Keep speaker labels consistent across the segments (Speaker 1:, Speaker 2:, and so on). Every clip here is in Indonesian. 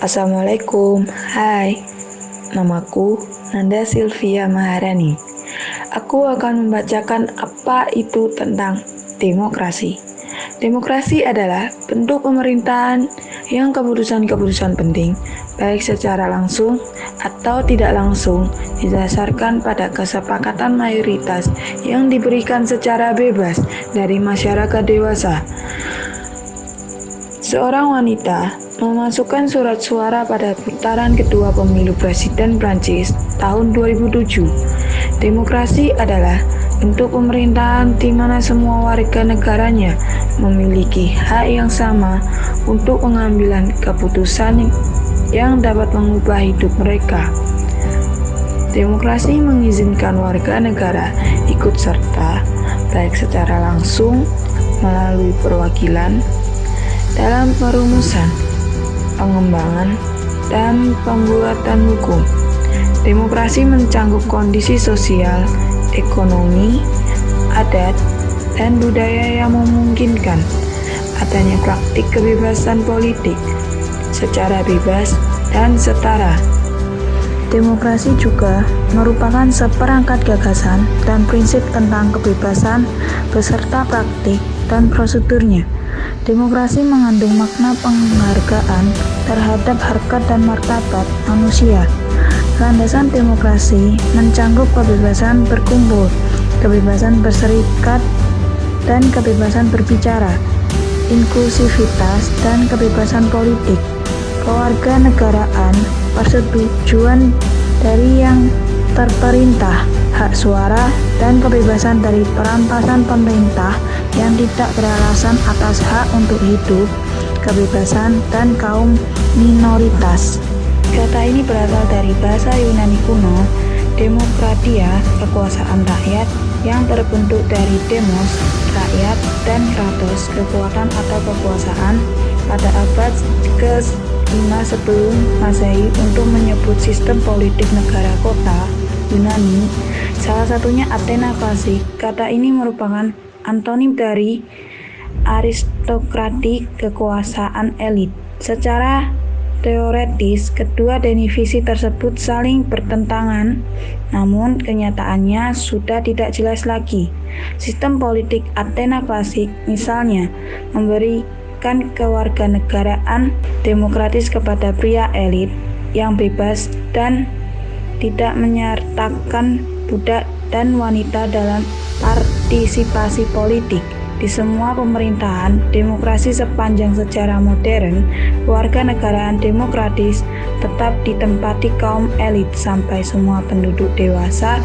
Speaker 1: Assalamualaikum, hai, namaku Nanda Sylvia Maharani. Aku akan membacakan apa itu tentang demokrasi. Demokrasi adalah bentuk pemerintahan yang keputusan-keputusan penting, baik secara langsung atau tidak langsung, didasarkan pada kesepakatan mayoritas yang diberikan secara bebas dari masyarakat dewasa. Seorang wanita memasukkan surat suara pada putaran kedua pemilu presiden Prancis tahun 2007. Demokrasi adalah bentuk pemerintahan di mana semua warga negaranya memiliki hak yang sama untuk pengambilan keputusan yang dapat mengubah hidup mereka. Demokrasi mengizinkan warga negara ikut serta, baik secara langsung melalui perwakilan, dalam perumusan, pengembangan, dan pembuatan hukum. Demokrasi mencangkup kondisi sosial, ekonomi, adat, dan budaya yang memungkinkan adanya praktik kebebasan politik secara bebas dan setara. Demokrasi juga merupakan seperangkat gagasan dan prinsip tentang kebebasan beserta praktik dan prosedurnya. Demokrasi mengandung makna penghargaan terhadap harkat dan martabat manusia. Landasan demokrasi mencangkup kebebasan berkumpul, kebebasan berserikat, dan kebebasan berbicara, inklusivitas, dan kebebasan politik, kewarganegaraan, persetujuan dari yang terperintah, hak suara, dan kebebasan dari perampasan pemerintah yang tidak beralasan atas hak untuk hidup, kebebasan, dan kaum minoritas. Kata ini berasal dari bahasa Yunani kuno, demokratia, kekuasaan rakyat, yang terbentuk dari demos, rakyat, dan kratos, kekuatan atau kekuasaan, pada abad ke-5 sebelum Masehi untuk menyebut sistem politik negara kota Yunani, salah satunya Athena klasik. Kata ini merupakan antonim dari aristokratik, kekuasaan elit. Secara teoretis, kedua definisi tersebut saling bertentangan, namun kenyataannya sudah tidak jelas lagi. Sistem politik Athena klasik, misalnya, memberikan kewarganegaraan demokratis kepada pria elit yang bebas dan tidak menyertakan budak dan wanita dalam partisipasi politik. Di semua pemerintahan demokrasi sepanjang sejarah modern, kewarganegaraan demokratis tetap ditempati kaum elit sampai semua penduduk dewasa.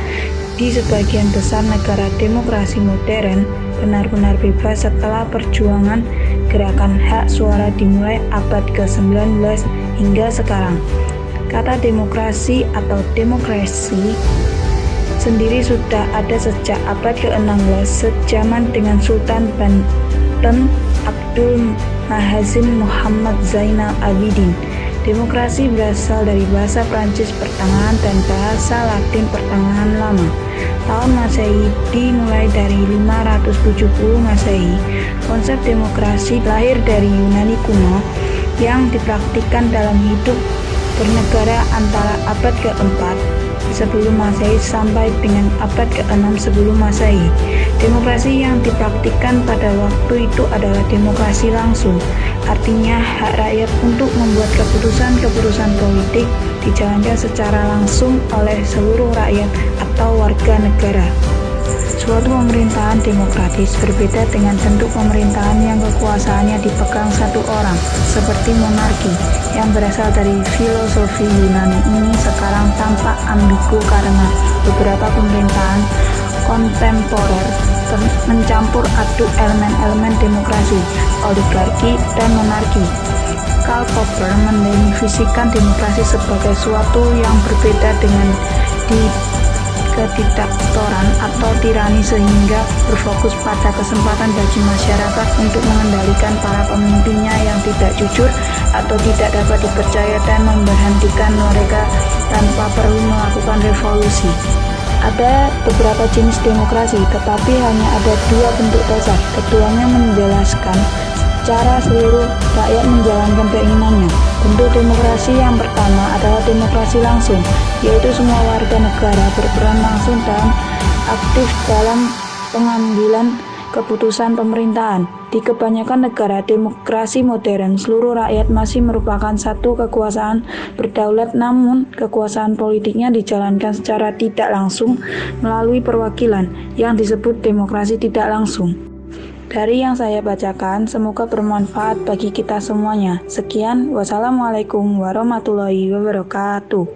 Speaker 1: Di sebagian besar negara demokrasi modern benar-benar bebas setelah perjuangan gerakan hak suara dimulai abad ke-19 hingga sekarang. Kata demokrasi atau demokrasi sendiri sudah ada sejak abad ke-16 sejaman dengan Sultan Banten Abdul Mahazin Muhammad Zainal Abidin. Demokrasi berasal dari bahasa Prancis pertengahan dan bahasa Latin pertengahan lama. Tahun Masehi dimulai dari 570 Masehi. Konsep demokrasi lahir dari Yunani kuno yang dipraktikkan dalam hidup bernegara antara abad ke-4 sebelum Masehi sampai dengan abad ke-6 sebelum Masehi. Demokrasi yang dipraktikkan pada waktu itu adalah demokrasi langsung, artinya hak rakyat untuk membuat keputusan-keputusan politik dijalankan secara langsung oleh seluruh rakyat atau warga negara. Suatu pemerintahan demokratis berbeda dengan bentuk pemerintahan yang kekuasaannya dipegang satu orang, seperti monarki, yang berasal dari filosofi Yunani ini sekarang tampak ambigu karena beberapa pemerintahan kontemporer mencampur aduk elemen-elemen demokrasi, oligarki, dan monarki. Karl Popper mendefinisikan demokrasi sebagai suatu yang berbeda dengan kediktatoran atau tirani sehingga berfokus pada kesempatan bagi masyarakat untuk mengendalikan para pemimpinnya yang tidak jujur atau tidak dapat dipercaya dan memberhentikan mereka tanpa perlu melakukan revolusi. Ada beberapa jenis demokrasi, tetapi hanya ada dua bentuk dasar. Keduanya menjelaskan cara seluruh rakyat menjalankan keinginannya. Bentuk demokrasi yang pertama adalah demokrasi langsung, yaitu semua warga negara berperan langsung dan aktif dalam pengambilan keputusan pemerintahan. Di kebanyakan negara demokrasi modern, seluruh rakyat masih merupakan satu kekuasaan berdaulat, namun kekuasaan politiknya dijalankan secara tidak langsung melalui perwakilan yang disebut demokrasi tidak langsung. Dari yang saya bacakan, semoga bermanfaat bagi kita semuanya. Sekian, wassalamualaikum warahmatullahi wabarakatuh.